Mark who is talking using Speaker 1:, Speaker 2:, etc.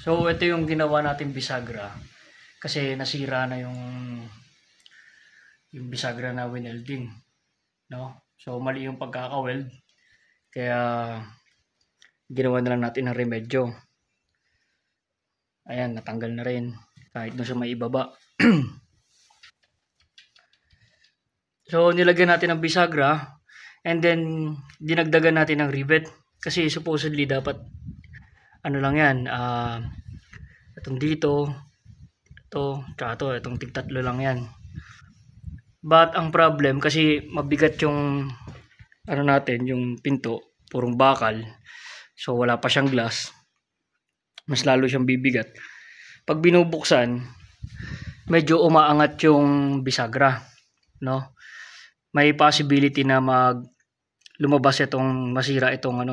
Speaker 1: So ito yung ginawa natin bisagra kasi nasira na yung bisagra na winelding, no? So mali yung pagkaka-weld kaya ginawa na lang natin ng remedyo. Ayan, natanggal na rin kahit doon sa may ibaba. So nilagyan natin ng bisagra and then dinagdagan natin ng rivet kasi supposedly dapat ano lang yan, itong dito, itong tig-tatlo lang yan. But ang problem kasi mabigat yung ano natin, yung pinto, purong bakal. So wala pa siyang glass. Mas lalo siyang bibigat. Pag binubuksan, medyo umaangat yung bisagra, no? May possibility na lumabas itong masira itong